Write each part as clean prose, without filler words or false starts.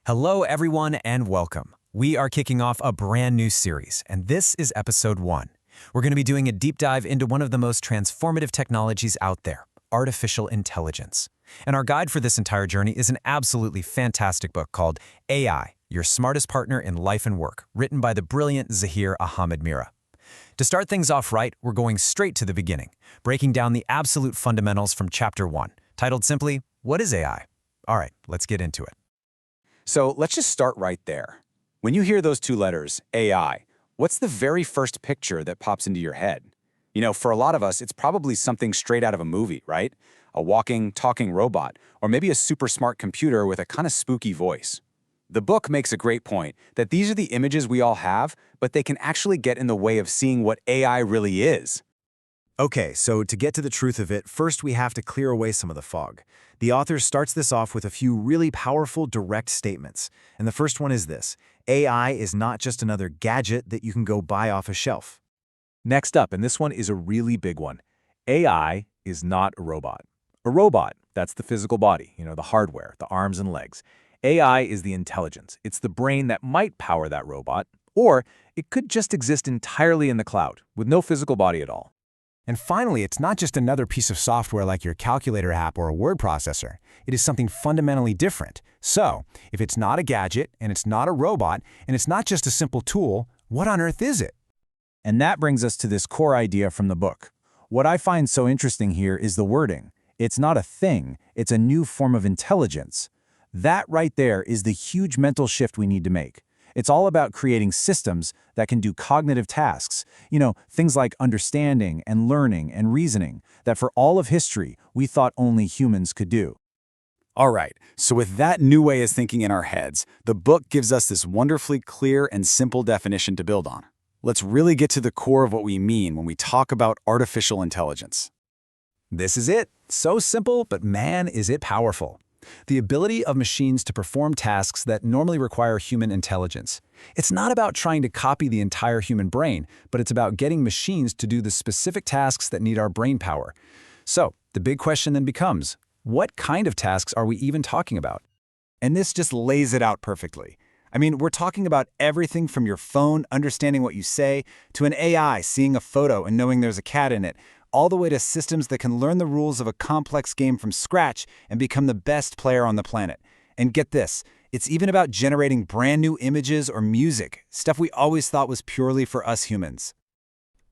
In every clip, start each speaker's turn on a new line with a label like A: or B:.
A: Hello, everyone, and welcome. We are kicking off a brand new series, and this is episode 1. We're going to be doing a deep dive into one of the most transformative technologies out there, artificial intelligence. And our guide for this entire journey is an absolutely fantastic book called AI, Your Smartest Partner in Life and Work, written by the brilliant Zahir Ahmed Mira. To start things off right, we're going straight to the beginning, breaking down the absolute fundamentals from Chapter 1, titled simply, What is AI? All right, let's get into it.
B: So let's just start right there. When you hear those two letters, AI, what's the very first picture that pops into your head? For a lot of us, it's probably something straight out of a movie, right? A walking, talking robot, or maybe a super smart computer with a kind of spooky voice. The book makes a great point that these are the images we all have, but they can actually get in the way of seeing what AI really is.
C: Okay, so to get to the truth of it, first we have to clear away some of the fog. The author starts this off with a few really powerful, direct statements. And the first one is this: AI is not just another gadget that you can go buy off a shelf.
D: Next up, and this one is a really big one, AI is not a robot. A robot, that's the physical body, the hardware, the arms and legs. AI is the intelligence. It's the brain that might power that robot, or it could just exist entirely in the cloud, with no physical body at all.
E: And finally, it's not just another piece of software like your calculator app or a word processor. It is something fundamentally different. So, if it's not a gadget, and it's not a robot, and it's not just a simple tool, what on earth is it?
D: And that brings us to this core idea from the book. What I find so interesting here is the wording. It's not a thing, it's a new form of intelligence. That right there is the huge mental shift we need to make. It's all about creating systems that can do cognitive tasks, things like understanding and learning and reasoning that for all of history we thought only humans could do.
B: All right, so with that new way of thinking in our heads, the book gives us this wonderfully clear and simple definition to build on. Let's really get to the core of what we mean when we talk about artificial intelligence.
E: This is it. So simple, but man, is it powerful. The ability of machines to perform tasks that normally require human intelligence. It's not about trying to copy the entire human brain, but it's about getting machines to do the specific tasks that need our brain power. So, the big question then becomes, what kind of tasks are we even talking about?
C: And this just lays it out perfectly. We're talking about everything from your phone understanding what you say, to an AI seeing a photo and knowing there's a cat in it, all the way to systems that can learn the rules of a complex game from scratch and become the best player on the planet. And get this, it's even about generating brand new images or music, stuff we always thought was purely for us humans.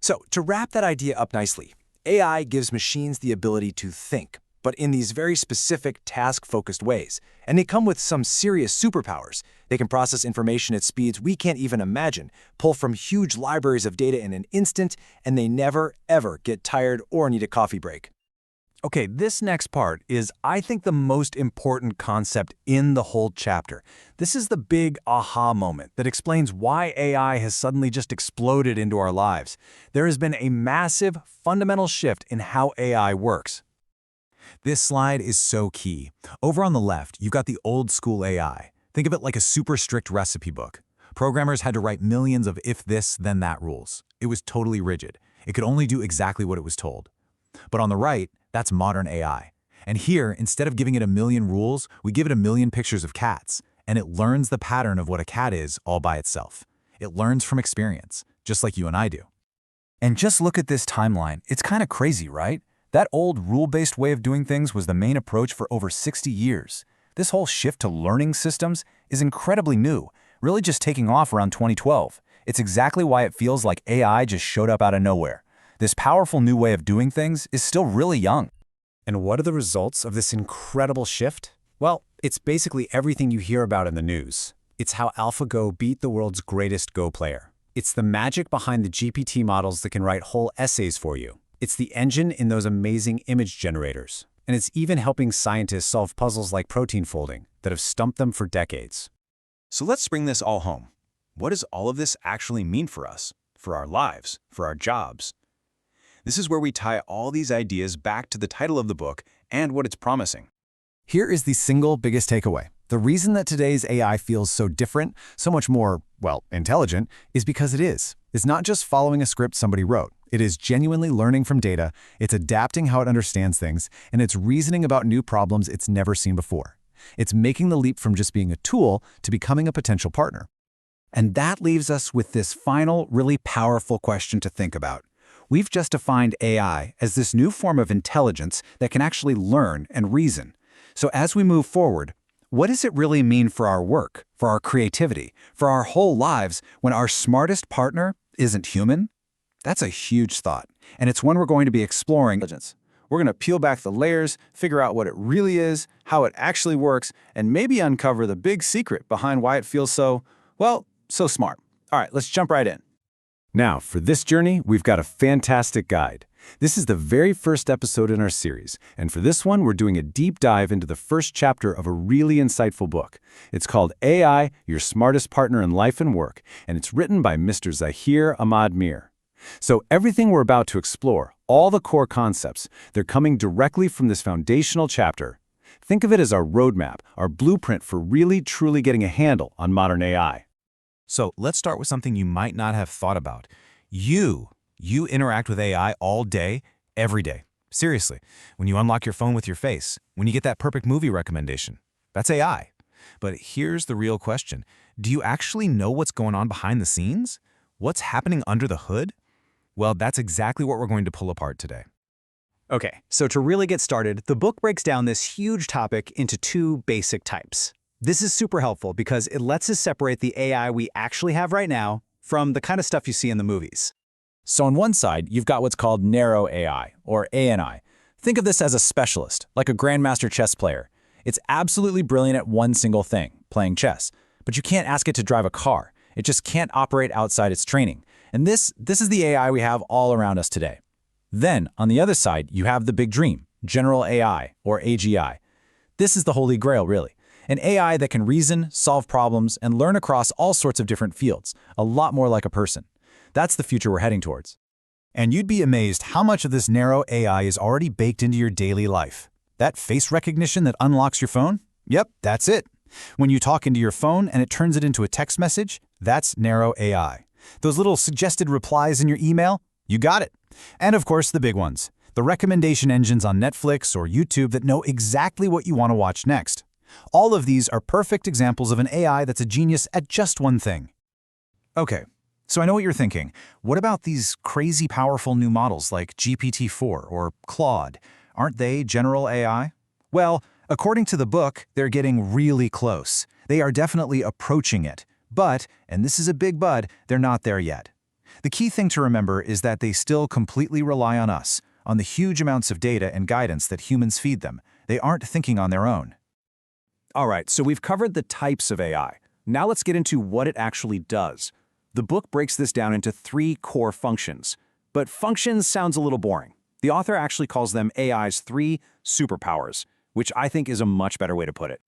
A: So, to wrap that idea up nicely, AI gives machines the ability to think, but in these very specific, task-focused ways. And they come with some serious superpowers. They can process information at speeds we can't even imagine, pull from huge libraries of data in an instant, and they never, ever get tired or need a coffee break.
D: Okay, this next part is, I think, the most important concept in the whole chapter. This is the big aha moment that explains why AI has suddenly just exploded into our lives. There has been a massive, fundamental shift in how AI works.
E: This slide is so key. Over on the left, you've got the old school AI. Think of it like a super strict recipe book. Programmers had to write millions of if this, then that rules. It was totally rigid. It could only do exactly what it was told. But on the right, that's modern AI. And here, instead of giving it a million rules, we give it a million pictures of cats. And it learns the pattern of what a cat is all by itself. It learns from experience, just like you and I do. And just look at this timeline. It's kind of crazy, right? That old rule-based way of doing things was the main approach for over 60 years. This whole shift to learning systems is incredibly new, really just taking off around 2012. It's exactly why it feels like AI just showed up out of nowhere. This powerful new way of doing things is still really young.
C: And what are the results of this incredible shift? Well, it's basically everything you hear about in the news. It's how AlphaGo beat the world's greatest Go player. It's the magic behind the GPT models that can write whole essays for you. It's the engine in those amazing image generators. And it's even helping scientists solve puzzles like protein folding that have stumped them for decades.
D: So let's bring this all home. What does all of this actually mean for us, for our lives, for our jobs? This is where we tie all these ideas back to the title of the book and what it's promising.
E: Here is the single biggest takeaway. The reason that today's AI feels so different, so much more, intelligent, is because it is. It's not just following a script somebody wrote. It is genuinely learning from data, it's adapting how it understands things, and it's reasoning about new problems it's never seen before. It's making the leap from just being a tool to becoming a potential partner.
C: And that leaves us with this final, really powerful question to think about. We've just defined AI as this new form of intelligence that can actually learn and reason. So as we move forward, what does it really mean for our work, for our creativity, for our whole lives when our smartest partner isn't human? That's a huge thought, and it's one we're going to be exploring.
B: We're going to peel back the layers, figure out what it really is, how it actually works, and maybe uncover the big secret behind why it feels so, well, so smart. All right, let's jump right in.
D: Now, for this journey, we've got a fantastic guide. This is the very first episode in our series, and for this one, we're doing a deep dive into the first chapter of a really insightful book. It's called AI, Your Smartest Partner in Life and Work, and it's written by Mr. Zahir Ahmad Mir. So everything we're about to explore, all the core concepts, they're coming directly from this foundational chapter. Think of it as our roadmap, our blueprint for really, truly getting a handle on modern AI.
E: So let's start with something you might not have thought about. You interact with AI all day, every day. Seriously, when you unlock your phone with your face, when you get that perfect movie recommendation, that's AI. But here's the real question. Do you actually know what's going on behind the scenes? What's happening under the hood? Well, that's exactly what we're going to pull apart today.
F: Okay, so to really get started, the book breaks down this huge topic into two basic types. This is super helpful because it lets us separate the AI we actually have right now from the kind of stuff you see in the movies.
D: So on one side, you've got what's called narrow AI, or ANI. Think of this as a specialist, like a grandmaster chess player. It's absolutely brilliant at one single thing, playing chess. But you can't ask it to drive a car. It just can't operate outside its training. And this is the AI we have all around us today. Then, on the other side, you have the big dream, general AI, or AGI. This is the holy grail, really. An AI that can reason, solve problems, and learn across all sorts of different fields, a lot more like a person. That's the future we're heading towards.
E: And you'd be amazed how much of this narrow AI is already baked into your daily life. That face recognition that unlocks your phone? Yep, that's it. When you talk into your phone and it turns it into a text message, that's narrow AI. Those little suggested replies in your email? You got it. And of course, the big ones. The recommendation engines on Netflix or YouTube that know exactly what you want to watch next. All of these are perfect examples of an AI that's a genius at just one thing. Okay, so I know what you're thinking. What about these crazy powerful new models like GPT-4 or Claude? Aren't they general AI? Well, according to the book, they're getting really close. They are definitely approaching it. But, and this is a big but, they're not there yet. The key thing to remember is that they still completely rely on us, on the huge amounts of data and guidance that humans feed them. They aren't thinking on their own.
C: All right, so we've covered the types of AI. Now let's get into what it actually does. The book breaks this down into 3 core functions. But functions sounds a little boring. The author actually calls them AI's 3 superpowers, which I think is a much better way to put it.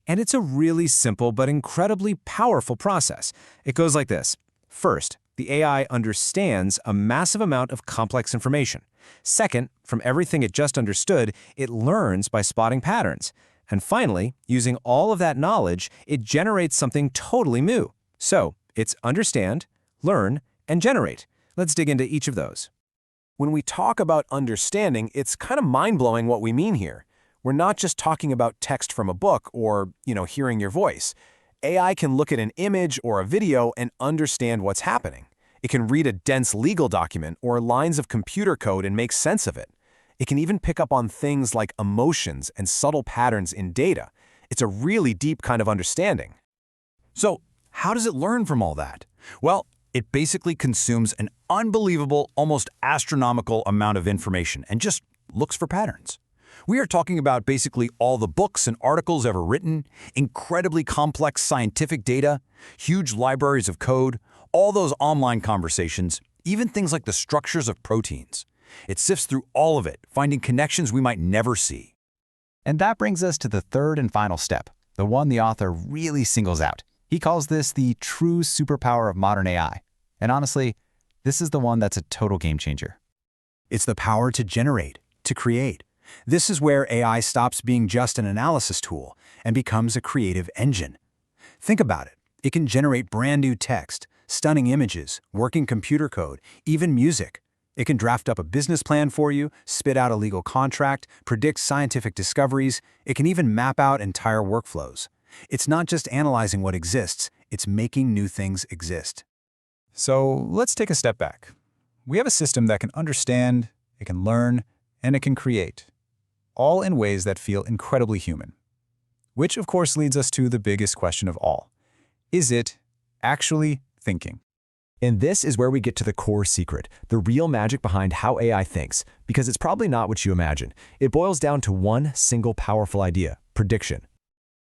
A: And it's a really simple but incredibly powerful process. It goes like this. First, the AI understands a massive amount of complex information. Second, from everything it just understood, it learns by spotting patterns. And finally, using all of that knowledge, it generates something totally new. So, it's understand, learn, and generate. Let's dig into each of those. When we talk about understanding, it's kind of mind-blowing what we mean here. We're not just talking about text from a book or, hearing your voice. AI can look at an image or a video and understand what's happening. It can read a dense legal document or lines of computer code and make sense of it. It can even pick up on things like emotions and subtle patterns in data. It's a really deep kind of understanding.
E: So, how does it learn from all that? Well, it basically consumes an unbelievable, almost astronomical amount of information and just looks for patterns. We are talking about basically all the books and articles ever written, incredibly complex scientific data, huge libraries of code, all those online conversations, even things like the structures of proteins. It sifts through all of it, finding connections we might never see.
F: And that brings us to the third and final step, the one the author really singles out. He calls this the true superpower of modern AI. And honestly, this is the one that's a total game changer.
A: It's the power to generate, to create. This is where AI stops being just an analysis tool and becomes a creative engine. Think about it. It can generate brand new text, stunning images, working computer code, even music.
C: It can draft up a business plan for you, spit out a legal contract, predict scientific discoveries. It can even map out entire workflows. It's not just analyzing what exists, it's making new things exist.
E: So let's take a step back. We have a system that can understand, it can learn, and it can create, all in ways that feel incredibly human. Which, of course, leads us to the biggest question of all. Is it actually thinking?
A: And this is where we get to the core secret, the real magic behind how AI thinks, because it's probably not what you imagine. It boils down to one single powerful idea: prediction.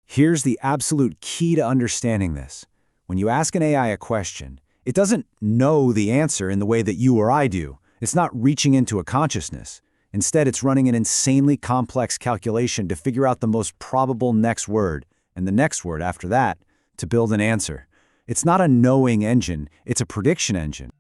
C: Here's the absolute key to understanding this. When you ask an AI a question, it doesn't know the answer in the way that you or I do. It's not reaching into a consciousness. Instead, it's running an insanely complex calculation to figure out the most probable next word, and the next word after that, to build an answer. It's not a knowing engine, it's a prediction engine.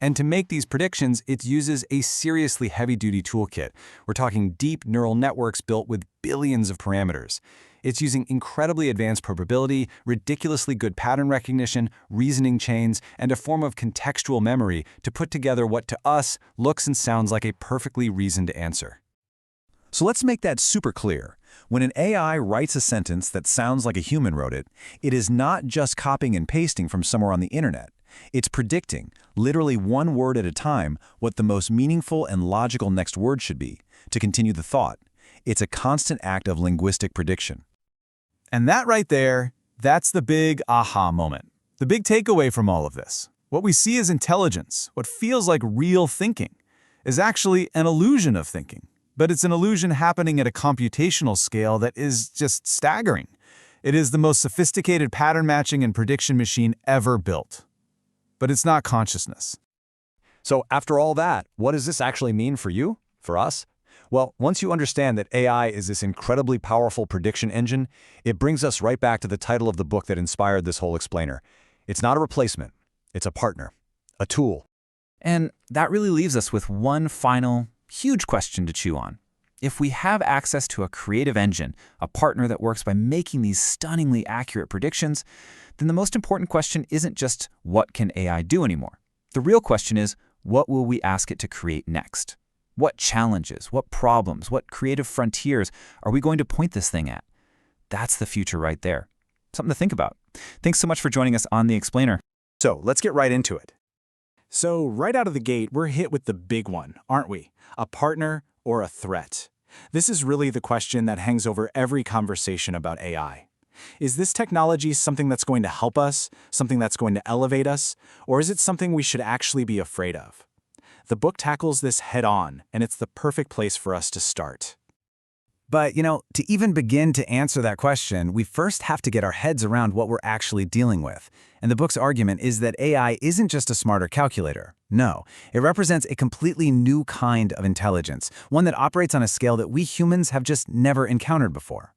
A: And to make these predictions, it uses a seriously heavy-duty toolkit. We're talking deep neural networks built with billions of parameters. It's using incredibly advanced probability, ridiculously good pattern recognition, reasoning chains, and a form of contextual memory to put together what to us looks and sounds like a perfectly reasoned answer.
E: So let's make that super clear. When an AI writes a sentence that sounds like a human wrote it, it is not just copying and pasting from somewhere on the internet. It's predicting, literally one word at a time, what the most meaningful and logical next word should be, to continue the thought. It's a constant act of linguistic prediction.
D: And that right there, that's the big aha moment. The big takeaway from all of this. What we see as intelligence, what feels like real thinking, is actually an illusion of thinking. But it's an illusion happening at a computational scale that is just staggering. It is the most sophisticated pattern matching and prediction machine ever built. But it's not consciousness.
A: So after all that, what does this actually mean for you, for us? Well, once you understand that AI is this incredibly powerful prediction engine, it brings us right back to the title of the book that inspired this whole explainer. It's not a replacement, it's a partner, a tool.
G: And that really leaves us with one final, huge question to chew on. If we have access to a creative engine, a partner that works by making these stunningly accurate predictions, then the most important question isn't just what can AI do anymore. The real question is, what will we ask it to create next? What challenges, what problems, what creative frontiers are we going to point this thing at? That's the future right there. Something to think about. Thanks so much for joining us on The Explainer.
C: So let's get right into it. So right out of the gate, we're hit with the big one, aren't we? A partner or a threat? This is really the question that hangs over every conversation about AI. Is this technology something that's going to help us, something that's going to elevate us, or is it something we should actually be afraid of? The book tackles this head-on, and it's the perfect place for us to start.
A: But, to even begin to answer that question, we first have to get our heads around what we're actually dealing with. And the book's argument is that AI isn't just a smarter calculator. No, it represents a completely new kind of intelligence, one that operates on a scale that we humans have just never encountered before.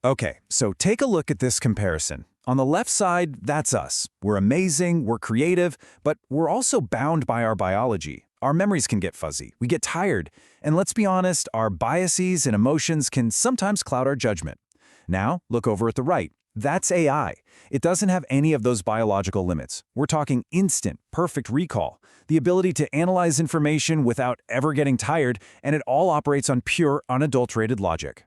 D: Okay, so take a look at this comparison. On the left side, that's us. We're amazing, we're creative, but we're also bound by our biology. Our memories can get fuzzy, we get tired, and let's be honest, our biases and emotions can sometimes cloud our judgment. Now, look over at the right. That's AI. It doesn't have any of those biological limits. We're talking instant, perfect recall, the ability to analyze information without ever getting tired, and it all operates on pure, unadulterated logic.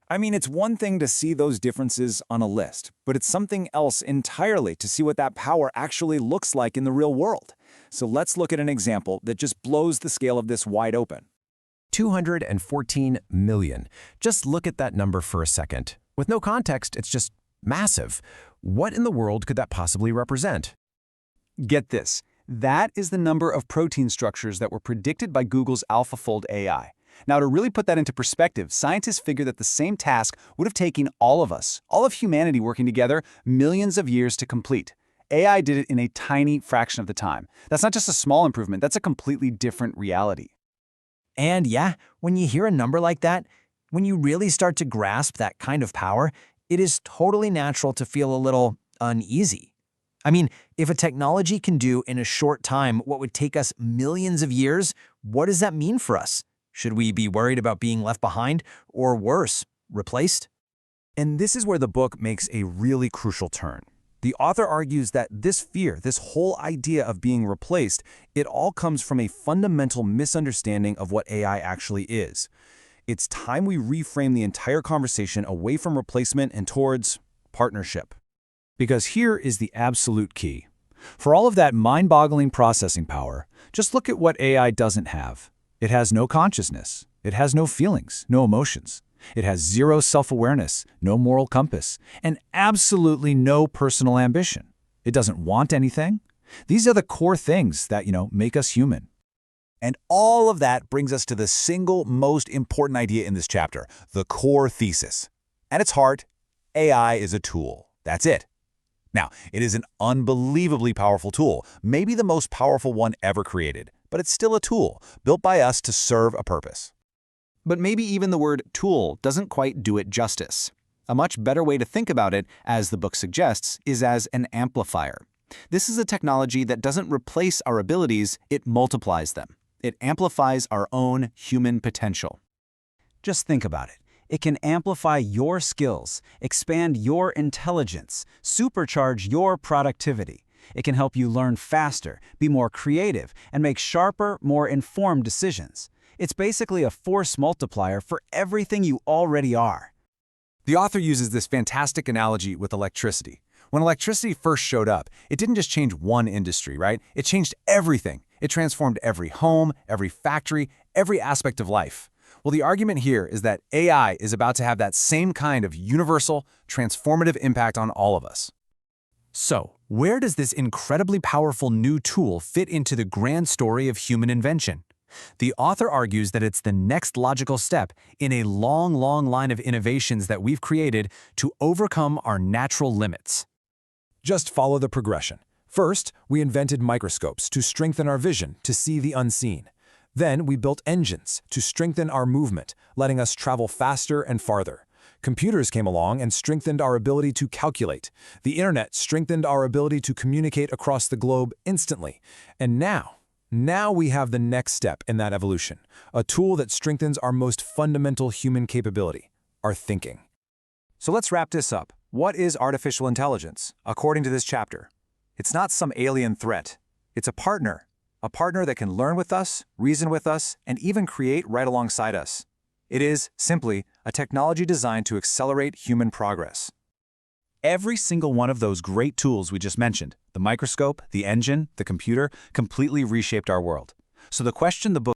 D: I mean, it's one thing to see those differences on a list, but it's something else entirely to see what that power actually looks like in the real world. So let's look at an example that just blows the scale of this wide open.
A: 214 million. Just look at that number for a second. With no context, it's just massive. What in the world could that possibly represent?
C: Get this. That is the number of protein structures that were predicted by Google's AlphaFold AI. Now, to really put that into perspective, scientists figure that the same task would have taken all of us, all of humanity working together, millions of years to complete. AI did it in a tiny fraction of the time. That's not just a small improvement, that's a completely different reality.
A: And yeah, when you hear a number like that, when you really start to grasp that kind of power, it is totally natural to feel a little uneasy. I mean, if a technology can do in a short time what would take us millions of years, what does that mean for us? Should we be worried about being left behind, or worse, replaced?
D: And this is where the book makes a really crucial turn. The author argues that this fear, this whole idea of being replaced, it all comes from a fundamental misunderstanding of what AI actually is. It's time we reframe the entire conversation away from replacement and towards partnership. Because here is the absolute key. For all of that mind-boggling processing power, just look at what AI doesn't have. It has no consciousness. It has no feelings, no emotions. It has zero self-awareness, no moral compass, and absolutely no personal ambition. It doesn't want anything. These are the core things that, make us human.
E: And all of that brings us to the single most important idea in this chapter, the core thesis. At its heart, AI is a tool. That's it. Now, it is an unbelievably powerful tool, maybe the most powerful one ever created, but it's still a tool, built by us to serve a purpose.
F: But maybe even the word tool doesn't quite do it justice. A much better way to think about it, as the book suggests, is as an amplifier. This is a technology that doesn't replace our abilities, it multiplies them. It amplifies our own human potential.
A: Just think about it. It can amplify your skills, expand your intelligence, supercharge your productivity. It can help you learn faster, be more creative, and make sharper, more informed decisions. It's basically a force multiplier for everything you already are.
E: The author uses this fantastic analogy with electricity. When electricity first showed up, it didn't just change one industry, right? It changed everything. It transformed every home, every factory, every aspect of life. Well, the argument here is that AI is about to have that same kind of universal, transformative impact on all of us. So, where does this incredibly powerful new tool fit into the grand story of human invention? The author argues that it's the next logical step in a long line of innovations that we've created to overcome our natural limits. Just follow the progression. First, we invented microscopes to strengthen our vision, to see the unseen. Then we built engines to strengthen our movement, letting us travel faster and farther. Computers came along and strengthened our ability to calculate. The internet strengthened our ability to communicate across the globe instantly. And now we have the next step in that evolution, a tool that strengthens our most fundamental human capability, our thinking.
D: So let's wrap this up. What is artificial intelligence, according to this chapter? It's not some alien threat. It's a partner that can learn with us, reason with us, and even create right alongside us. It is, simply, a technology designed to accelerate human progress.
E: Every single one of those great tools we just mentioned, the microscope, the engine, the computer, completely reshaped our world. So the question the book